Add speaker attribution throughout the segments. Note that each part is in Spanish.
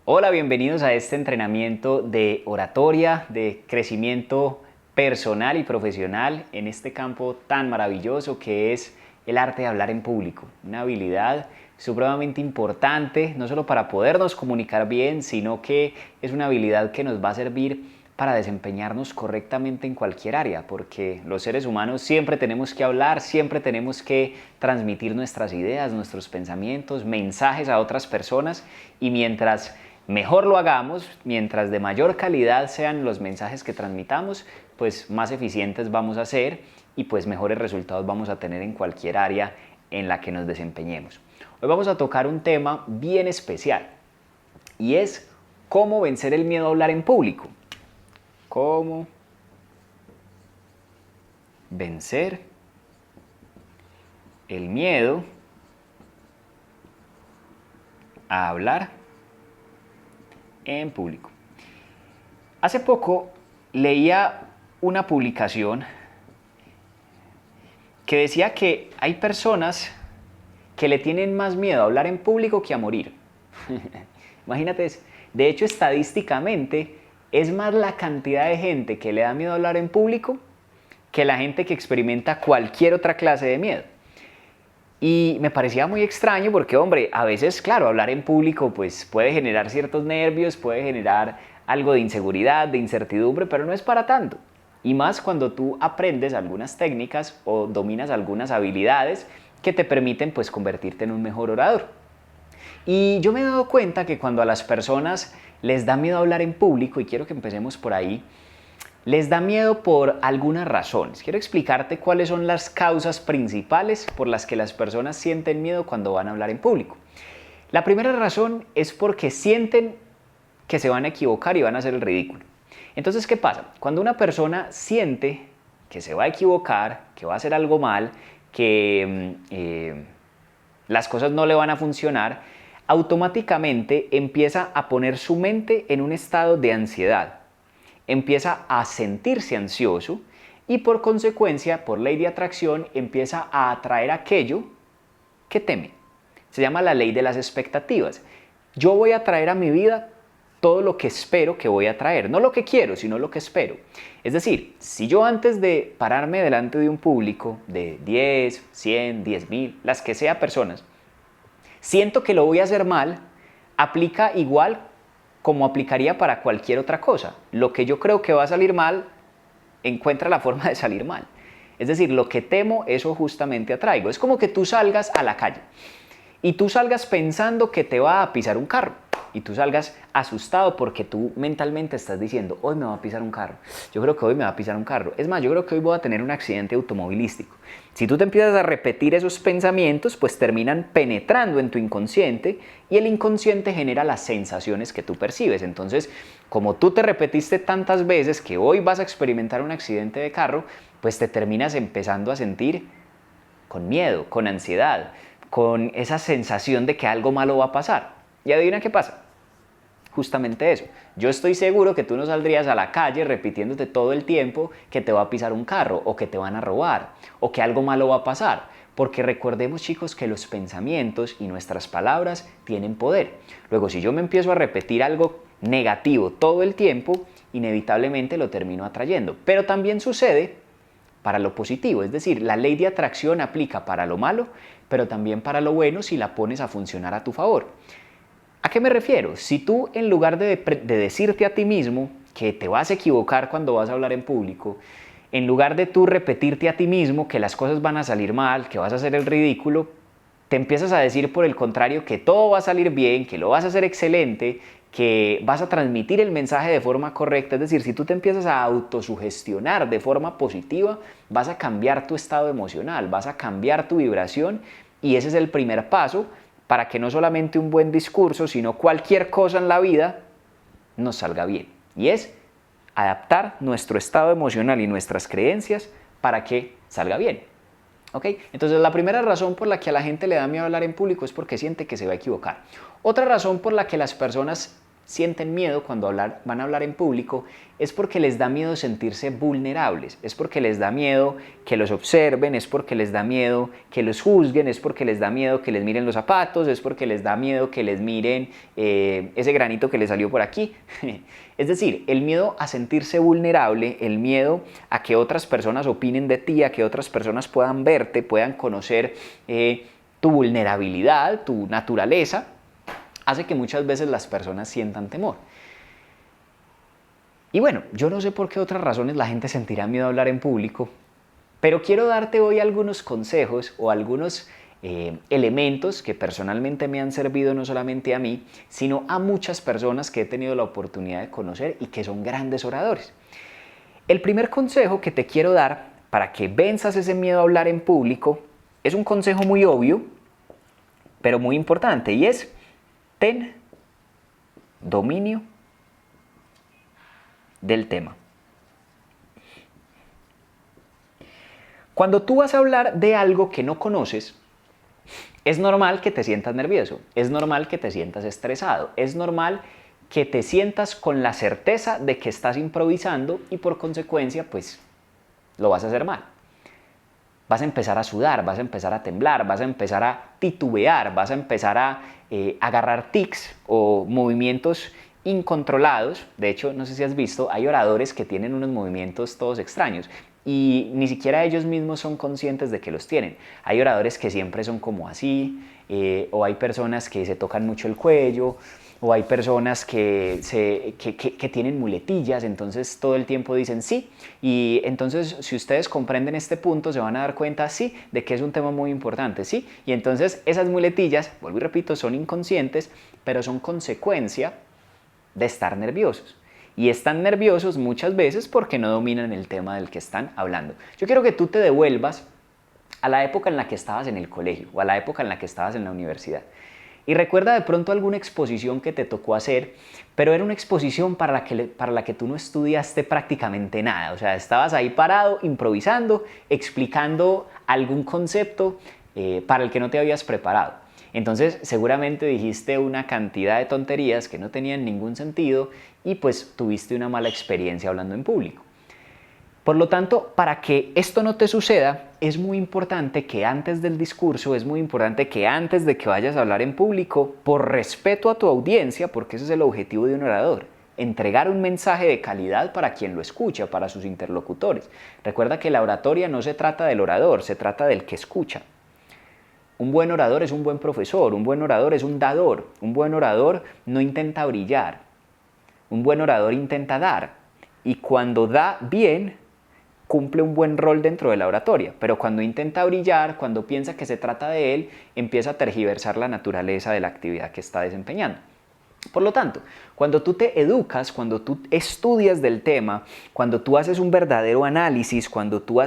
Speaker 1: Hola, bienvenidos a este entrenamiento de oratoria, de crecimiento personal y profesional en este campo tan maravilloso que es el arte de hablar en público. Una habilidad supremamente importante, no solo para podernos comunicar bien, sino que es una habilidad que nos va a servir para desempeñarnos correctamente en cualquier área, porque los seres humanos siempre tenemos que hablar, siempre tenemos que transmitir nuestras ideas, nuestros pensamientos, mensajes a otras personas, y mientras mejor lo hagamos, mientras de mayor calidad sean los mensajes que transmitamos, pues más eficientes vamos a ser y pues mejores resultados vamos a tener en cualquier área en la que nos desempeñemos. Hoy vamos a tocar un tema bien especial y es cómo vencer el miedo a hablar en público. ¿Cómo vencer el miedo a hablar en público? Hace poco leía una publicación que decía que hay personas que le tienen más miedo a hablar en público que a morir. Imagínate eso. De hecho, estadísticamente, es más la cantidad de gente que le da miedo a hablar en público que la gente que experimenta cualquier otra clase de miedo. Y me parecía muy extraño porque, hombre, a veces, claro, hablar en público pues puede generar ciertos nervios, puede generar algo de inseguridad, de incertidumbre, pero no es para tanto. Y más cuando tú aprendes algunas técnicas o dominas algunas habilidades que te permiten pues convertirte en un mejor orador. Y yo me he dado cuenta que cuando a las personas les da miedo hablar en público, y quiero que empecemos por ahí, les da miedo por algunas razones. Quiero explicarte cuáles son las causas principales por las que las personas sienten miedo cuando van a hablar en público. La primera razón es porque sienten que se van a equivocar y van a hacer el ridículo. Entonces, ¿qué pasa? Cuando una persona siente que se va a equivocar, que va a hacer algo mal, que las cosas no le van a funcionar, automáticamente empieza a poner su mente en un estado de ansiedad. Empieza a sentirse ansioso y por consecuencia, por ley de atracción, empieza a atraer aquello que teme. Se llama la ley de las expectativas. Yo voy a atraer a mi vida todo lo que espero que voy a traer, no lo que quiero, sino lo que espero. Es decir, si yo antes de pararme delante de un público de 10, 100, 10,000, las que sea personas, siento que lo voy a hacer mal, aplica igual como aplicaría para cualquier otra cosa. Lo que yo creo que va a salir mal, encuentra la forma de salir mal. Es decir, lo que temo, eso justamente atraigo. Es como que tú salgas a la calle y tú salgas pensando que te va a pisar un carro y tú salgas asustado porque tú mentalmente estás diciendo, hoy me va a pisar un carro, yo creo que hoy me va a pisar un carro, es más, yo creo que hoy voy a tener un accidente automovilístico. Si tú te empiezas a repetir esos pensamientos, pues terminan penetrando en tu inconsciente y el inconsciente genera las sensaciones que tú percibes. Entonces, como tú te repetiste tantas veces que hoy vas a experimentar un accidente de carro, pues te terminas empezando a sentir con miedo, con ansiedad, con esa sensación de que algo malo va a pasar. ¿Y adivina qué pasa? Justamente eso. Yo estoy seguro que tú no saldrías a la calle repitiéndote todo el tiempo que te va a pisar un carro o que te van a robar o que algo malo va a pasar. Porque recordemos, chicos, que los pensamientos y nuestras palabras tienen poder. Luego, si yo me empiezo a repetir algo negativo todo el tiempo, inevitablemente lo termino atrayendo. Pero también sucede para lo positivo, es decir, la ley de atracción aplica para lo malo, pero también para lo bueno si la pones a funcionar a tu favor. ¿A qué me refiero? Si tú, en lugar de decirte a ti mismo que te vas a equivocar cuando vas a hablar en público, en lugar de tú repetirte a ti mismo que las cosas van a salir mal, que vas a hacer el ridículo, te empiezas a decir por el contrario que todo va a salir bien, que lo vas a hacer excelente, que vas a transmitir el mensaje de forma correcta. Es decir, si tú te empiezas a autosugestionar de forma positiva, vas a cambiar tu estado emocional, vas a cambiar tu vibración, y ese es el primer paso para que no solamente un buen discurso, sino cualquier cosa en la vida nos salga bien. Y es adaptar nuestro estado emocional y nuestras creencias para que salga bien. ¿Ok? Entonces, la primera razón por la que a la gente le da miedo hablar en público es porque siente que se va a equivocar. Otra razón por la que las personas sienten miedo cuando van a hablar en público es porque les da miedo sentirse vulnerables, es porque les da miedo que los observen, es porque les da miedo que los juzguen, es porque les da miedo que les miren los zapatos, es porque les da miedo que les miren ese granito que les salió por aquí. Es decir, el miedo a sentirse vulnerable, el miedo a que otras personas opinen de ti, a que otras personas puedan verte, puedan conocer tu vulnerabilidad, tu naturaleza, hace que muchas veces las personas sientan temor. Y bueno, yo no sé por qué otras razones la gente sentirá miedo a hablar en público, pero quiero darte hoy algunos consejos o algunos elementos que personalmente me han servido no solamente a mí, sino a muchas personas que he tenido la oportunidad de conocer y que son grandes oradores. El primer consejo que te quiero dar para que venzas ese miedo a hablar en público es un consejo muy obvio, pero muy importante, y es: ten dominio del tema. Cuando tú vas a hablar de algo que no conoces, es normal que te sientas nervioso, es normal que te sientas estresado, es normal que te sientas con la certeza de que estás improvisando y por consecuencia, pues, lo vas a hacer mal. Vas a empezar a sudar, vas a empezar a temblar, vas a empezar a titubear, vas a empezar a agarrar tics o movimientos incontrolados. De hecho, no sé si has visto, hay oradores que tienen unos movimientos todos extraños y ni siquiera ellos mismos son conscientes de que los tienen. Hay oradores que siempre son como así, o hay personas que se tocan mucho el cuello, o hay personas que tienen muletillas, entonces todo el tiempo dicen sí, y entonces si ustedes comprenden este punto se van a dar cuenta, sí, de que es un tema muy importante, sí, y entonces esas muletillas, vuelvo y repito, son inconscientes, pero son consecuencia de estar nerviosos. Y están nerviosos muchas veces porque no dominan el tema del que están hablando. Yo quiero que tú te devuelvas a la época en la que estabas en el colegio o a la época en la que estabas en la universidad. Y recuerda de pronto alguna exposición que te tocó hacer, pero era una exposición para la que tú no estudiaste prácticamente nada. O sea, estabas ahí parado, improvisando, explicando algún concepto para el que no te habías preparado. Entonces seguramente dijiste una cantidad de tonterías que no tenían ningún sentido y pues tuviste una mala experiencia hablando en público. Por lo tanto, para que esto no te suceda, es muy importante que antes del discurso, es muy importante que antes de que vayas a hablar en público, por respeto a tu audiencia, porque ese es el objetivo de un orador, entregar un mensaje de calidad para quien lo escucha, para sus interlocutores. Recuerda que la oratoria no se trata del orador, se trata del que escucha. Un buen orador es un buen profesor, un buen orador es un dador, un buen orador no intenta brillar, un buen orador intenta dar, y cuando da bien, cumple un buen rol dentro de la oratoria, pero cuando intenta brillar, cuando piensa que se trata de él, empieza a tergiversar la naturaleza de la actividad que está desempeñando. Por lo tanto, cuando tú te educas, cuando tú estudias del tema, cuando tú haces un verdadero análisis, cuando tú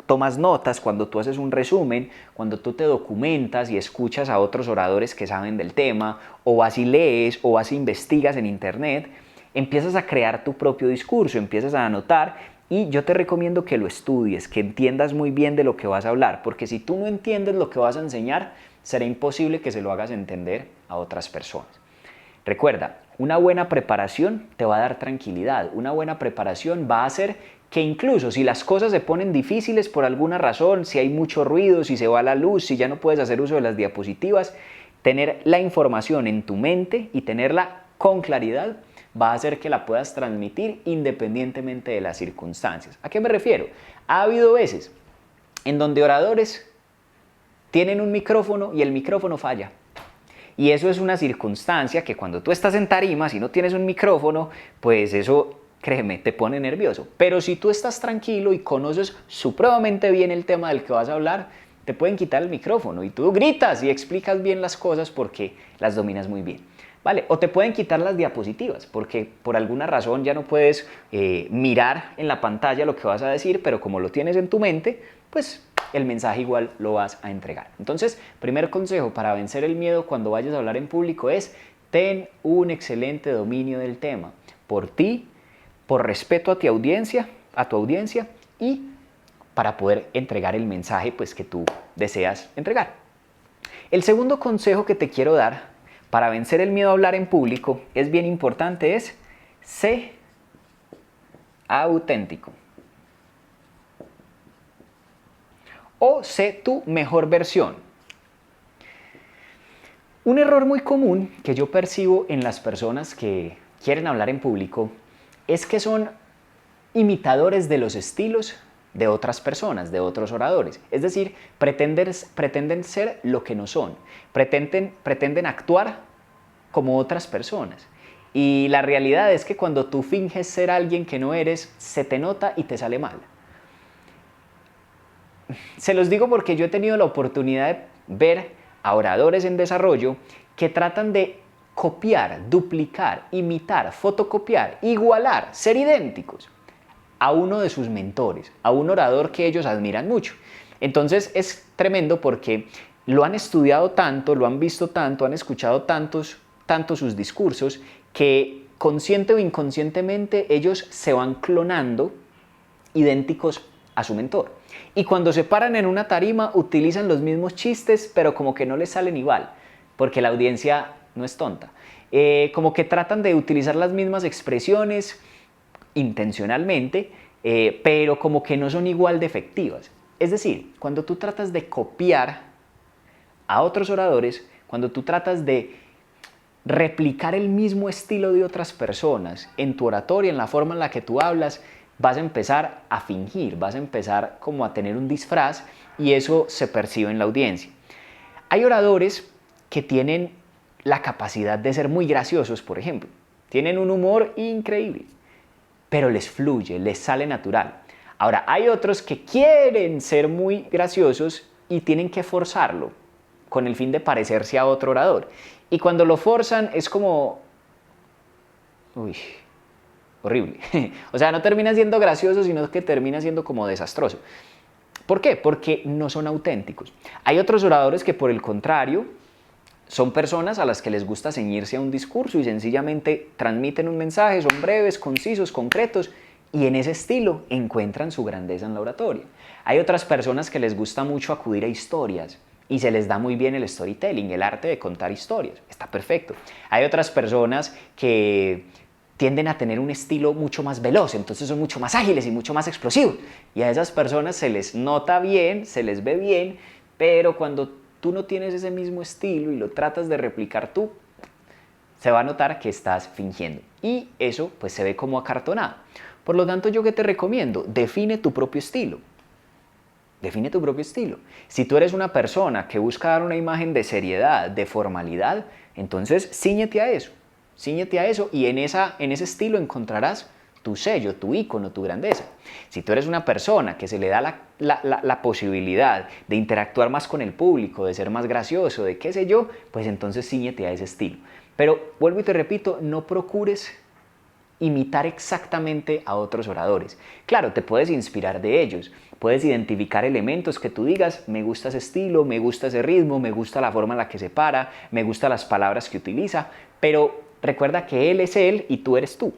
Speaker 1: tomas notas, cuando tú haces un resumen, cuando tú te documentas y escuchas a otros oradores que saben del tema, o vas y lees, o vas e investigas en internet, empiezas a crear tu propio discurso, empiezas a anotar, y yo te recomiendo que lo estudies, que entiendas muy bien de lo que vas a hablar, porque si tú no entiendes lo que vas a enseñar, será imposible que se lo hagas entender a otras personas. Recuerda, una buena preparación te va a dar tranquilidad, una buena preparación va a hacer que incluso si las cosas se ponen difíciles por alguna razón, si hay mucho ruido, si se va la luz, si ya no puedes hacer uso de las diapositivas, tener la información en tu mente y tenerla con claridad va a hacer que la puedas transmitir independientemente de las circunstancias. ¿A qué me refiero? Ha habido veces en donde oradores tienen un micrófono y el micrófono falla. Y eso es una circunstancia que cuando tú estás en tarima, si no tienes un micrófono, pues eso, créeme, te pone nervioso. Pero si tú estás tranquilo y conoces supremamente bien el tema del que vas a hablar, te pueden quitar el micrófono y tú gritas y explicas bien las cosas porque las dominas muy bien. ¿Vale? O te pueden quitar las diapositivas porque por alguna razón ya no puedes mirar en la pantalla lo que vas a decir, pero como lo tienes en tu mente, pues el mensaje igual lo vas a entregar. Entonces, primer consejo para vencer el miedo cuando vayas a hablar en público es: ten un excelente dominio del tema, por ti, por respeto a tu audiencia y para poder entregar el mensaje pues, que tú deseas entregar. El segundo consejo que te quiero dar para vencer el miedo a hablar en público es bien importante, es sé auténtico. O sé tu mejor versión. Un error muy común que yo percibo en las personas que quieren hablar en público es que son imitadores de los estilos de otras personas, de otros oradores. Es decir, pretenden ser lo que no son, pretenden actuar como otras personas. Y la realidad es que cuando tú finges ser alguien que no eres, se te nota y te sale mal. Se los digo porque yo he tenido la oportunidad de ver a oradores en desarrollo que tratan de copiar, duplicar, imitar, fotocopiar, igualar, ser idénticos a uno de sus mentores, a un orador que ellos admiran mucho. Entonces es tremendo porque lo han estudiado tanto, lo han visto tanto, han escuchado tanto sus discursos, que consciente o inconscientemente ellos se van clonando idénticos a su mentor. Y cuando se paran en una tarima utilizan los mismos chistes, pero como que no les salen igual, porque la audiencia no es tonta. Como que tratan de utilizar las mismas expresiones intencionalmente, pero como que no son igual de efectivas. Es decir, cuando tú tratas de copiar a otros oradores, cuando tú tratas de replicar el mismo estilo de otras personas en tu oratoria, en la forma en la que tú hablas, vas a empezar a fingir, vas a empezar como a tener un disfraz y eso se percibe en la audiencia. Hay oradores que tienen la capacidad de ser muy graciosos, por ejemplo. Tienen un humor increíble, pero les fluye, les sale natural. Ahora, hay otros que quieren ser muy graciosos y tienen que forzarlo con el fin de parecerse a otro orador. Y cuando lo forzan es como... uy, horrible. O sea, no termina siendo gracioso, sino que termina siendo como desastroso. ¿Por qué? Porque no son auténticos. Hay otros oradores que, por el contrario, son personas a las que les gusta ceñirse a un discurso y sencillamente transmiten un mensaje, son breves, concisos, concretos y en ese estilo encuentran su grandeza en la oratoria. Hay otras personas que les gusta mucho acudir a historias y se les da muy bien el storytelling, el arte de contar historias. Está perfecto. Hay otras personas que tienden a tener un estilo mucho más veloz, entonces son mucho más ágiles y mucho más explosivos. Y a esas personas se les nota bien, se les ve bien, pero cuando tú no tienes ese mismo estilo y lo tratas de replicar tú, se va a notar que estás fingiendo. Y eso pues se ve como acartonado. Por lo tanto, ¿yo qué te recomiendo? Define tu propio estilo. Define tu propio estilo. Si tú eres una persona que busca dar una imagen de seriedad, de formalidad, entonces cíñete a eso. Cíñete a eso y en ese estilo encontrarás tu sello, tu ícono, tu grandeza. Si tú eres una persona que se le da la posibilidad de interactuar más con el público, de ser más gracioso, de qué sé yo, pues entonces cíñete a ese estilo. Pero vuelvo y te repito, no procures imitar exactamente a otros oradores. Claro, te puedes inspirar de ellos, puedes identificar elementos que tú digas, me gusta ese estilo, me gusta ese ritmo, me gusta la forma en la que se para, me gustan las palabras que utiliza, pero recuerda que él es él y tú eres tú.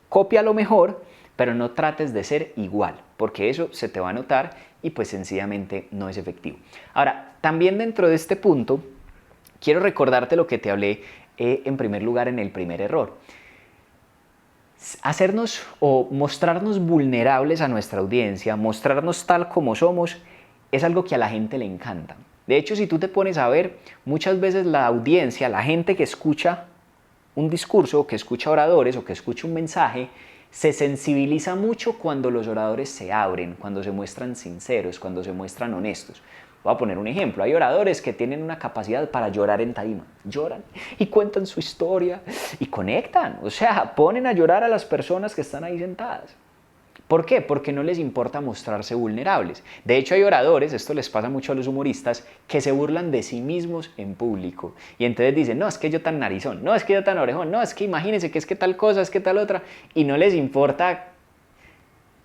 Speaker 1: Copia lo mejor, pero no trates de ser igual, porque eso se te va a notar y pues sencillamente no es efectivo. Ahora, también dentro de este punto, quiero recordarte lo que te hablé en primer lugar en el primer error. Hacernos o mostrarnos vulnerables a nuestra audiencia, mostrarnos tal como somos, es algo que a la gente le encanta. De hecho, si tú te pones a ver, muchas veces la audiencia, la gente que escucha un discurso, que escucha oradores o que escucha un mensaje, se sensibiliza mucho cuando los oradores se abren, cuando se muestran sinceros, cuando se muestran honestos. Voy a poner un ejemplo. Hay oradores que tienen una capacidad para llorar en tarima. Lloran y cuentan su historia y conectan. O sea, ponen a llorar a las personas que están ahí sentadas. ¿Por qué? Porque no les importa mostrarse vulnerables. De hecho, hay oradores, esto les pasa mucho a los humoristas, que se burlan de sí mismos en público. Y entonces dicen, no, es que yo tan narizón, no, es que yo tan orejón, no, es que imagínense que es que tal cosa, es que tal otra. Y no les importa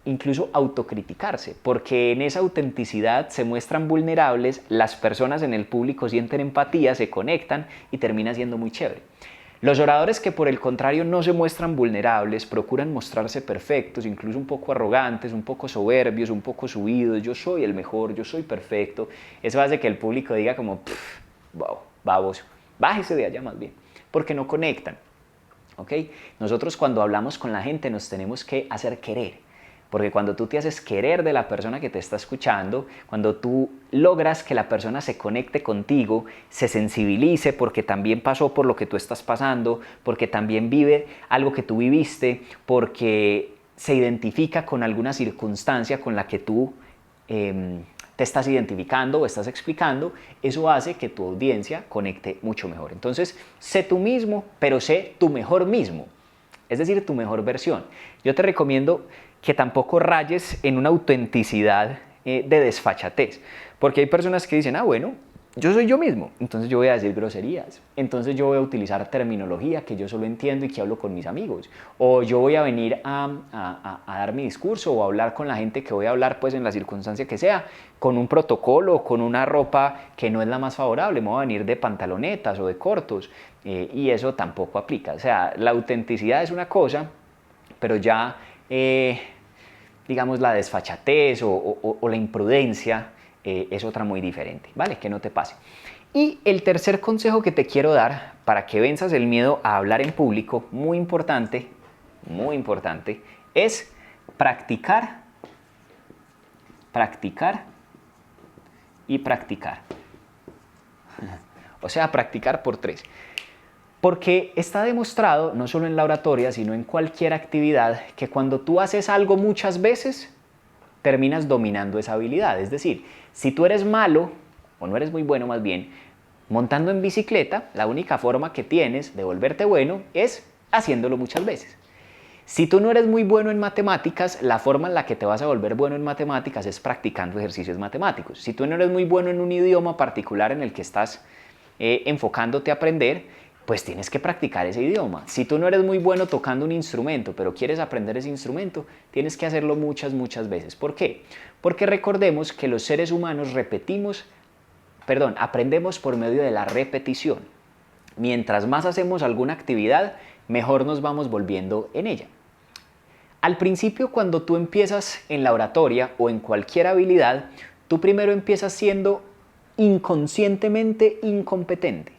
Speaker 1: incluso autocriticarse, porque en esa autenticidad se muestran vulnerables, las personas en el público sienten empatía, se conectan y termina siendo muy chévere. Los oradores que por el contrario no se muestran vulnerables, procuran mostrarse perfectos, incluso un poco arrogantes, un poco soberbios, un poco subidos, yo soy el mejor, yo soy perfecto, eso hace que el público diga como, wow, baboso, bájese de allá más bien. porque no conectan. ¿Ok? Nosotros cuando hablamos con la gente nos tenemos que hacer querer, porque cuando tú te haces querer de la persona que te está escuchando, cuando tú logras que la persona se conecte contigo, se sensibilice porque también pasó por lo que tú estás pasando, porque también vive algo que tú viviste, porque se identifica con alguna circunstancia con la que tú te estás identificando o estás explicando, eso hace que tu audiencia conecte mucho mejor. Entonces, sé tú mismo, pero sé tu mejor mismo, es decir, tu mejor versión. Yo te recomiendo que tampoco rayes en una autenticidad de desfachatez, porque hay personas que dicen, bueno, yo soy yo mismo, entonces yo voy a decir groserías, entonces yo voy a utilizar terminología que yo solo entiendo y que hablo con mis amigos, o yo voy a venir a dar mi discurso o a hablar con la gente que voy a hablar pues en la circunstancia que sea, con un protocolo, con una ropa que no es la más favorable, me voy a venir de pantalonetas o de cortos, y eso tampoco aplica. O sea, la autenticidad es una cosa, pero ya digamos la desfachatez o la imprudencia es otra muy diferente, ¿vale? Que no te pase. Y el tercer consejo que te quiero dar para que venzas el miedo a hablar en público, muy importante, es practicar, practicar y practicar. O sea, practicar por 3. Porque está demostrado, no solo en la oratoria, sino en cualquier actividad, que cuando tú haces algo muchas veces, terminas dominando esa habilidad. Es decir, si tú eres malo, o no eres muy bueno más bien, montando en bicicleta, la única forma que tienes de volverte bueno es haciéndolo muchas veces. Si tú no eres muy bueno en matemáticas, la forma en la que te vas a volver bueno en matemáticas es practicando ejercicios matemáticos. Si tú no eres muy bueno en un idioma particular en el que estás enfocándote a aprender, pues tienes que practicar ese idioma. Si tú no eres muy bueno tocando un instrumento, pero quieres aprender ese instrumento, tienes que hacerlo muchas veces. ¿Por qué? Porque recordemos que los seres humanos aprendemos por medio de la repetición. Mientras más hacemos alguna actividad, mejor nos vamos volviendo en ella. Al principio, cuando tú empiezas en la oratoria o en cualquier habilidad, tú primero empiezas siendo inconscientemente incompetente.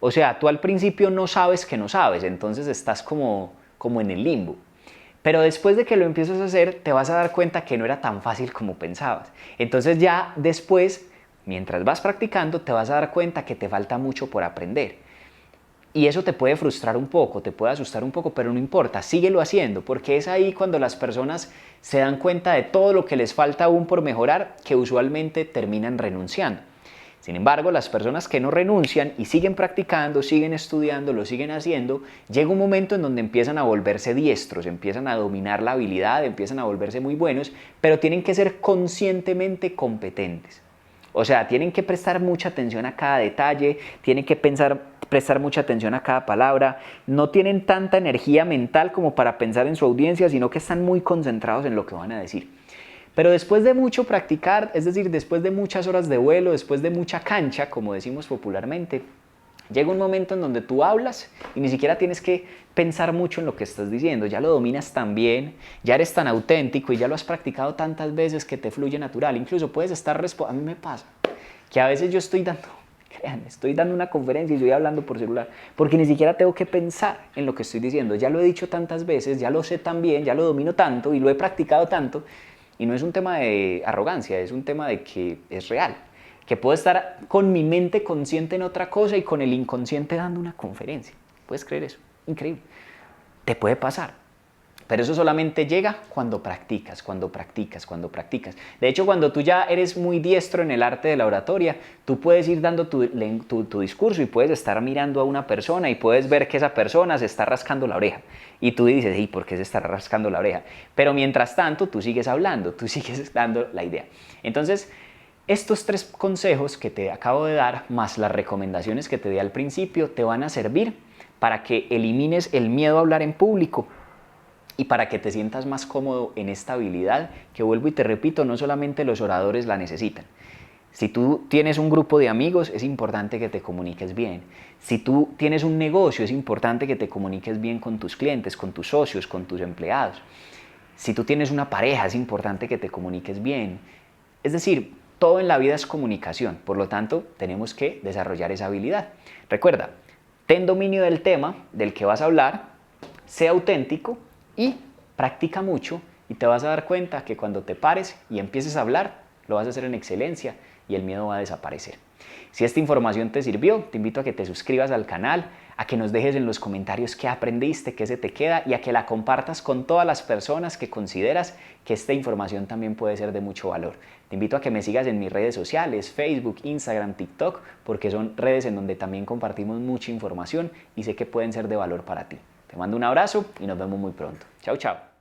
Speaker 1: O sea, tú al principio no sabes que no sabes, entonces estás como en el limbo. Pero después de que lo empiezas a hacer, te vas a dar cuenta que no era tan fácil como pensabas. Entonces ya después, mientras vas practicando, te vas a dar cuenta que te falta mucho por aprender. Y eso te puede frustrar un poco, te puede asustar un poco, pero no importa, síguelo haciendo, porque es ahí cuando las personas se dan cuenta de todo lo que les falta aún por mejorar, que usualmente terminan renunciando. Sin embargo, las personas que no renuncian y siguen practicando, siguen estudiando, lo siguen haciendo, llega un momento en donde empiezan a volverse diestros, empiezan a dominar la habilidad, empiezan a volverse muy buenos, pero tienen que ser conscientemente competentes. O sea, tienen que prestar mucha atención a cada detalle, tienen que prestar mucha atención a cada palabra, no tienen tanta energía mental como para pensar en su audiencia, sino que están muy concentrados en lo que van a decir. Pero después de mucho practicar, es decir, después de muchas horas de vuelo, después de mucha cancha, como decimos popularmente, llega un momento en donde tú hablas y ni siquiera tienes que pensar mucho en lo que estás diciendo, ya lo dominas tan bien, ya eres tan auténtico y ya lo has practicado tantas veces que te fluye natural. Incluso puedes estar respondiendo, a mí me pasa, que a veces yo estoy dando una conferencia y estoy hablando por celular, porque ni siquiera tengo que pensar en lo que estoy diciendo, ya lo he dicho tantas veces, ya lo sé tan bien, ya lo domino tanto y lo he practicado tanto. Y no es un tema de arrogancia, es un tema de que es real. Que puedo estar con mi mente consciente en otra cosa y con el inconsciente dando una conferencia. ¿Puedes creer eso? Increíble. Te puede pasar. Pero eso solamente llega cuando practicas. De hecho, cuando tú ya eres muy diestro en el arte de la oratoria, tú puedes ir dando tu discurso y puedes estar mirando a una persona y puedes ver que esa persona se está rascando la oreja. Y tú dices, ¿y por qué se está rascando la oreja? Pero mientras tanto, tú sigues hablando, tú sigues dando la idea. Entonces, estos 3 consejos que te acabo de dar, más las recomendaciones que te di al principio, te van a servir para que elimines el miedo a hablar en público y para que te sientas más cómodo en esta habilidad que, vuelvo y te repito, no solamente los oradores la necesitan. Si tú tienes un grupo de amigos, es importante que te comuniques bien. Si tú tienes un negocio, es importante que te comuniques bien con tus clientes, con tus socios, con tus empleados. Si tú tienes una pareja, es importante que te comuniques bien. Es decir, todo en la vida es comunicación, por lo tanto, tenemos que desarrollar esa habilidad. Recuerda, ten dominio del tema del que vas a hablar, sea auténtico y practica mucho y te vas a dar cuenta que cuando te pares y empieces a hablar, lo vas a hacer en excelencia y el miedo va a desaparecer. Si esta información te sirvió, te invito a que te suscribas al canal, a que nos dejes en los comentarios qué aprendiste, qué se te queda y a que la compartas con todas las personas que consideras que esta información también puede ser de mucho valor. Te invito a que me sigas en mis redes sociales, Facebook, Instagram, TikTok, porque son redes en donde también compartimos mucha información y sé que pueden ser de valor para ti. Te mando un abrazo y nos vemos muy pronto. Chao, chao.